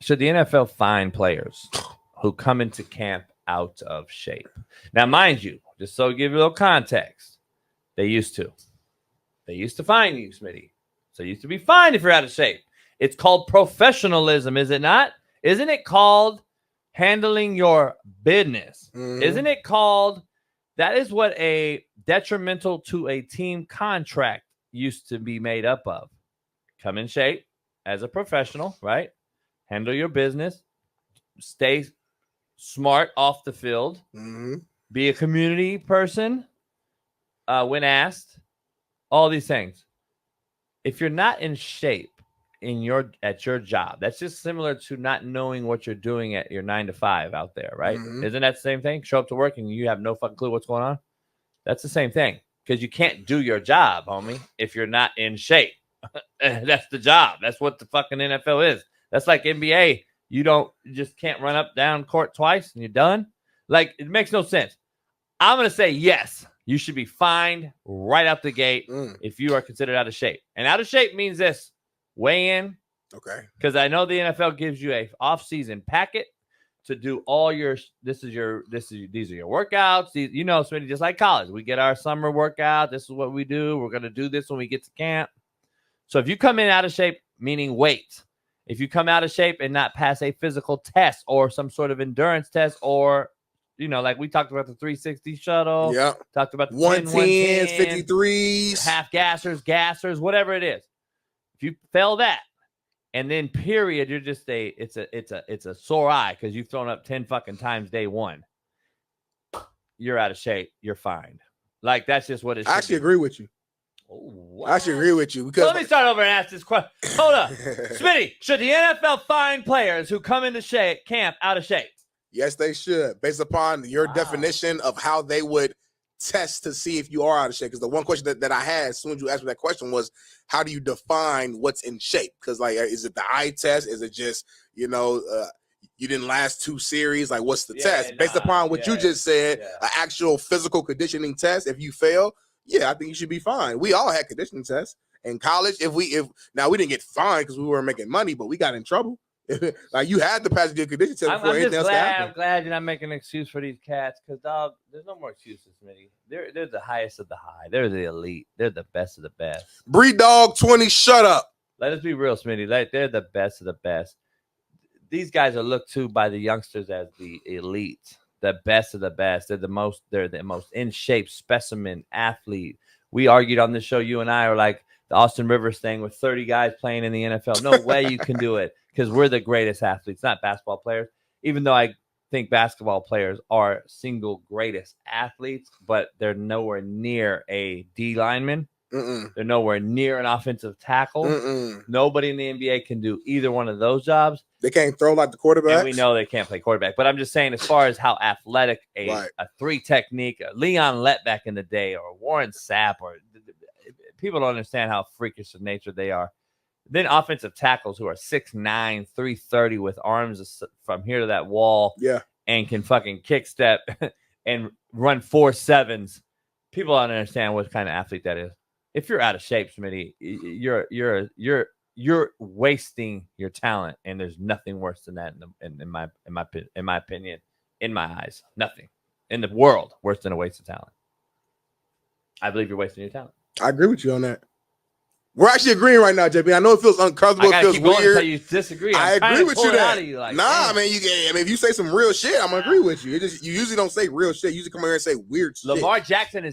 should the NFL fine players who come into camp out of shape? Now, mind you, just so to give you a little context, they used to fine you, Smitty. So you used to be fined if you're out of shape. It's called professionalism, is it not? Isn't it called handling your business? Mm-hmm. Isn't it called? That is what a detrimental to a team contract used to be made up of. Come in shape as a professional, right? Handle your business. Stay smart off the field. Mm-hmm. Be a community person when asked. All these things. If you're not in shape at your job, that's just similar to not knowing what you're doing at your 9 to 5 out there, right? Mm-hmm. Isn't that the same thing? Show up to work and you have no fucking clue what's going on. That's the same thing because you can't do your job, homie, if you're not in shape. That's the job. That's what the fucking NFL is. That's like NBA. You just can't run up down court twice and you're done. Like, it makes no sense. I'm going to say yes. You should be fined right out the gate if you are considered out of shape. And out of shape means this: weigh in. Okay. Because I know the NFL gives you a off-season packet to do all your. These are your workouts. Smitty, just like college, we get our summer workout. This is what we do. We're going to do this when we get to camp. So if you come in out of shape, meaning weight, if you come out of shape and not pass a physical test or some sort of endurance test or like we talked about the 360 shuttle. Yeah. Talked about the 110s, 53s, half gassers, whatever it is. If you fail that, and then period, you're just it's a sore eye because you've thrown up 10 fucking times day one. You're out of shape. You're fined. Like, that's just what it is. I actually agree with you. What? I actually agree with you because let me start over and ask this question. Hold up, Smitty. Should the NFL fine players who come into camp out of shape? Yes, they should, based upon your definition of how they would test to see if you are out of shape. Because the one question that I had as soon as you asked me that question was, how do you define what's in shape? Because, like, is it the eye test? Is it just, you didn't last 2 series? Like, what's the test? Based upon what you just said, an actual physical conditioning test, if you fail, I think you should be fine. We all had conditioning tests in college. Now we didn't get fined because we weren't making money, but we got in trouble. Like, you had to pass your condition test before anything else happened. I'm glad you're not making an excuse for these cats because, dog, there's no more excuses, Smitty. They're the highest of the high. They're the elite. They're the best of the best. Breed Dog 20, shut up. Let us be real, Smitty. They're the best of the best. These guys are looked to by the youngsters as the elite, the best of the best. They're the most in shape specimen athlete. We argued on this show, you and I are like the Austin Rivers thing with 30 guys playing in the NFL. No way you can do it. Because we're the greatest athletes, not basketball players. Even though I think basketball players are single greatest athletes, but they're nowhere near a D lineman. They're nowhere near an offensive tackle. Nobody in the NBA can do either one of those jobs. They can't throw like the quarterback. And we know they can't play quarterback. But I'm just saying, as far as how athletic a 3 technique, a Leon Lett back in the day, or Warren Sapp, or people don't understand how freakish of nature they are. Then offensive tackles who are 6'9", 330 with arms from here to that wall, and can fucking kick step and run 4.7s. People don't understand what kind of athlete that is. If you're out of shape, Smitty, you're wasting your talent, and there's nothing worse than that in my opinion, in my eyes. Nothing in the world worse than a waste of talent. I believe you're wasting your talent. I agree with you on that. We're actually agreeing right now, JP. I know it feels uncomfortable. It feels weird. You disagree. I agree with you that. Man, if you say some real shit, I'm gonna agree with you. You usually don't say real shit. You usually come here and say weird shit. Lamar Jackson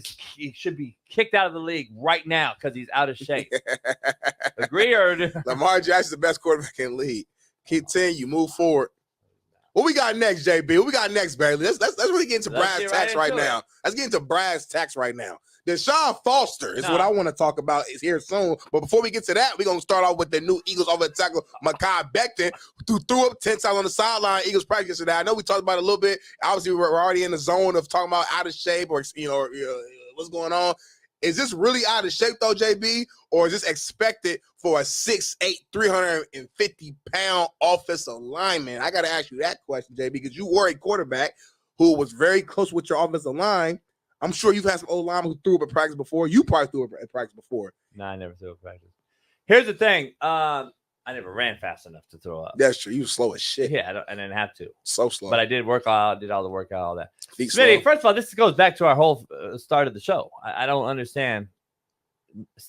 should be kicked out of the league right now because he's out of shape. Agree or Lamar Jackson's the best quarterback in the league. Continue, move forward. What we got next, JB? What we got next, Bailey? Let's really get into brass tacks right now. Let's get into brass tacks right now. Deshaun Foster is what I want to talk about is here soon. But before we get to that, we're going to start off with the new Eagles offensive tackle, Mekhi Becton, who threw up 10 times on the sideline. Eagles practice today. I know we talked about it a little bit. Obviously, we're already in the zone of talking about out of shape or what's going on. Is this really out of shape, though, JB? Or is this expected for a 6'8", 350-pound offensive lineman? I got to ask you that question, JB, because you were a quarterback who was very close with your offensive line. I'm sure you've had some old linemen who threw up at practice before. You probably threw up at practice before. No, I never threw up at practice. Here's the thing. I never ran fast enough to throw up. That's true. You was slow as shit. Yeah, I didn't have to. So slow. But I did work out, did all the workout, all that. Smitty, first of all, this goes back to our whole start of the show. I don't understand.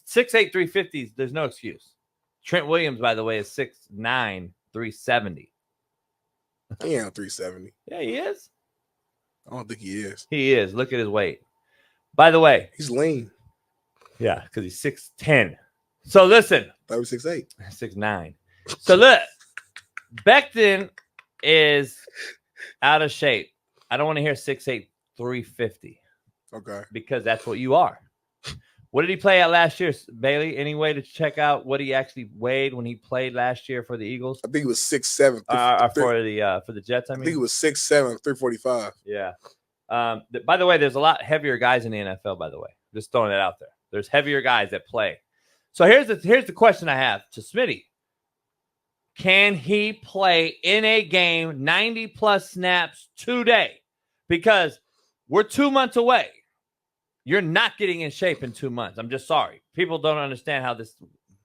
6'8", 350s, there's no excuse. Trent Williams, by the way, is 6'9", 370. He ain't 370. Yeah, he is. I don't think he is. He is. Look at his weight. By the way. He's lean. Yeah, because he's 6'10". So listen. I was 6'8". 6'9". So look, Becton is out of shape. I don't want to hear 6'8", 350. Okay. Because that's what you are. What did he play at last year, Bailey? Any way to check out what he actually weighed when he played last year for the Eagles? I think it was 6'7". For the Jets, I mean? I think it was 6'7", 345. Yeah. By the way, there's a lot heavier guys in the NFL, by the way. Just throwing it out there. There's heavier guys that play. So here's the question I have to Smitty. Can he play in a game 90-plus snaps today? Because we're 2 months away. You're not getting in shape in 2 months. I'm just sorry. People don't understand how this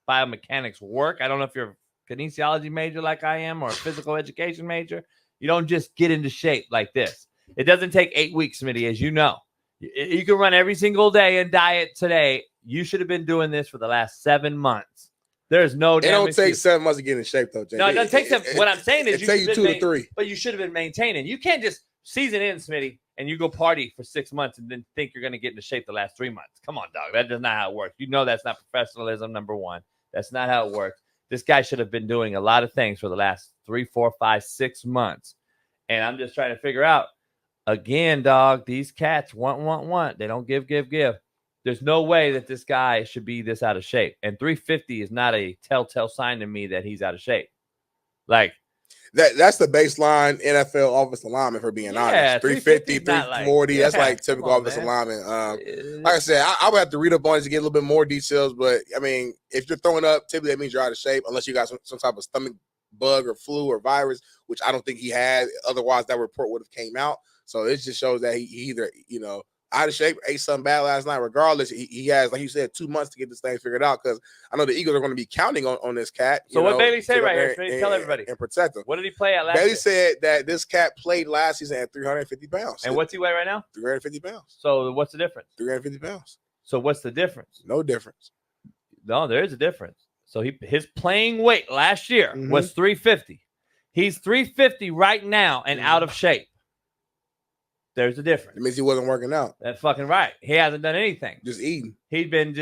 biomechanics work. I don't know if you're a kinesiology major like I am or a physical education major. You don't just get into shape like this. It doesn't take 8 weeks, Smitty, as you know. You can run every single day and diet today. You should have been doing this for the last 7 months. There's no. It don't take 7 months to get in shape, though, Jay. No, it doesn't take 7. What I'm saying is, it takes you 2 to 3. But you should have been maintaining. You can't just season in, Smitty, and you go party for 6 months and then think you're going to get into shape the last 3 months. Come on, dog. That is not how it works. You know that's not professionalism, number one. That's not how it works. This guy should have been doing a lot of things for the last 3, 4, 5, 6 months. And I'm just trying to figure out, again, dog, these cats want. They don't give. There's no way that this guy should be this out of shape. And 350 is not a telltale sign to me that he's out of shape. Like, that's the baseline NFL offensive lineman, for being honest. 350, 340. That's like typical offensive lineman. Like I said, I would have to read up on it to get a little bit more details. But I mean, if you're throwing up, typically that means you're out of shape, unless you got some type of stomach bug or flu or virus, which I don't think he had. Otherwise, that report would have came out. So it just shows that he either, out of shape, ate something bad last night. Regardless, he has, like you said, 2 months to get this thing figured out, because I know the Eagles are going to be counting on this cat. So what Bailey said right here, tell everybody. And protect him. What did he play at last Bailey year? said that this cat played last season at 350 pounds. And what's he weigh right now? 350 pounds. So what's the difference? 350 pounds. So what's the difference? No difference. No, there is a difference. So his playing weight last year was 350. He's 350 right now and out of shape. There's a difference. It means he wasn't working out. That's fucking right. He hasn't done anything. Just eating. He'd been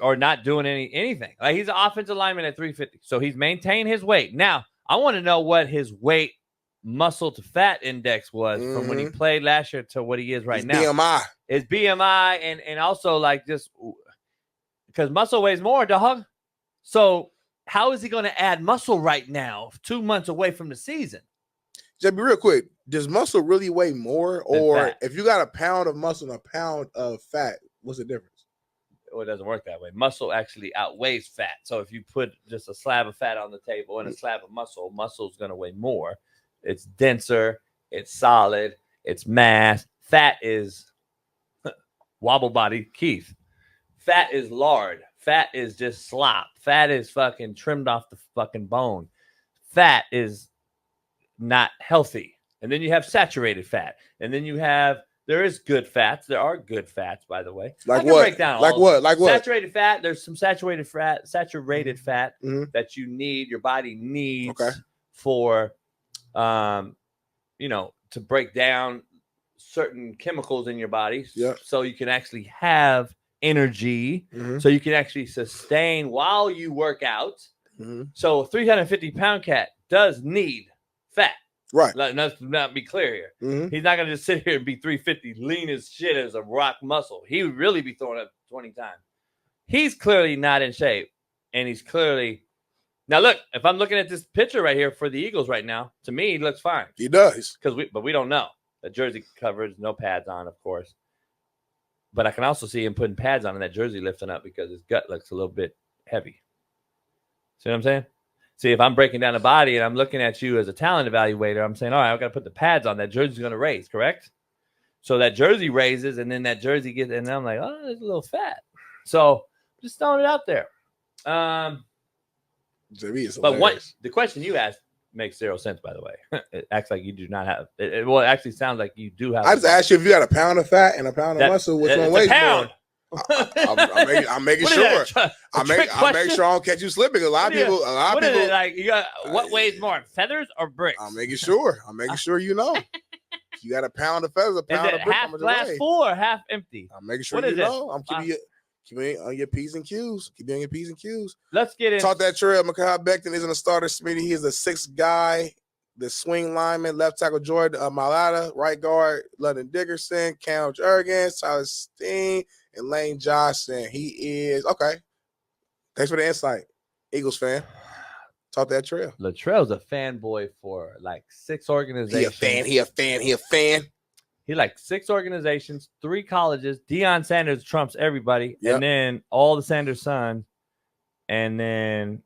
or not doing anything. Like, he's an offensive lineman at 350. So he's maintained his weight. Now, I want to know what his weight muscle to fat index was from when he played last year to what he is right now. BMI. His BMI and also like just because muscle weighs more, dog. So how is he going to add muscle right now, 2 months away from the season? Just be real quick. Does muscle really weigh more? Or if you got a pound of muscle and a pound of fat, what's the difference? Well, it doesn't work that way. Muscle actually outweighs fat. So if you put just a slab of fat on the table and a slab of muscle's going to weigh more. It's denser. It's solid. It's mass. Fat is wobble body, Keith. Fat is lard. Fat is just slop. Fat is fucking trimmed off the fucking bone. Fat is not healthy. And then you have saturated fat. And then there is good fats. There are good fats, by the way. Like what? Break down like what? Like what? Saturated fat. There's some saturated fat that you need, your body needs for, to break down certain chemicals in your body. So you can actually have energy. So you can actually sustain while you work out. So a 350-pound cat does need fat. Right. Let's not be clear here. He's not going to just sit here and be 350, lean as shit as a rock muscle. He would really be throwing up 20 times. He's clearly not in shape. And he's clearly... Now, look, if I'm looking at this picture right here for the Eagles right now, to me, he looks fine. He does. But we don't know. The jersey coverage, no pads on, of course. But I can also see him putting pads on and that jersey lifting up because his gut looks a little bit heavy. See what I'm saying? See, if I'm breaking down the body and I'm looking at you as a talent evaluator, I'm saying, all right, I've got to put the pads on. That jersey's going to raise, correct? So that jersey raises, and then that jersey gets, and I'm like, oh, it's a little fat. So just throwing it out there. JB is But hilarious. the question you asked makes zero sense, by the way. It acts like you do not have it. Well, it actually sounds like you do have. I just asked you if you got a pound of fat and a pound of muscle, which one weighs more? I'm making sure. I'm making sure I don't catch you slipping. A lot of people. Like you got what weighs more, feathers or bricks? I'm making sure. You know. You got a pound of feathers, a pound of brick. Half glass full or half empty? I'm making sure you know. I'm keeping you on your P's and Q's. Keep on your P's and Q's. Let's get in. Talk that trail. Mekhi Becton isn't a starter, Smitty. He is the sixth guy. The swing lineman, left tackle Jordan Mailata, right guard London Dickerson, Cam Jurgens, Tyler Steen, and Lane Johnson. He is okay. Thanks for the insight, Eagles fan. Talk that trail. Latrell's a fanboy for like 6 organizations. He a fan. He like 6 organizations, 3 colleges. Deion Sanders trumps everybody, Yep. and then all the Sanders sons, and then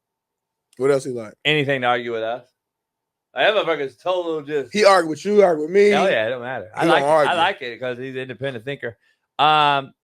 what else he like? Anything to argue with us. I have a fucking total just. He argued with you, argued with me. Hell yeah, it don't matter. I like it because he's an independent thinker.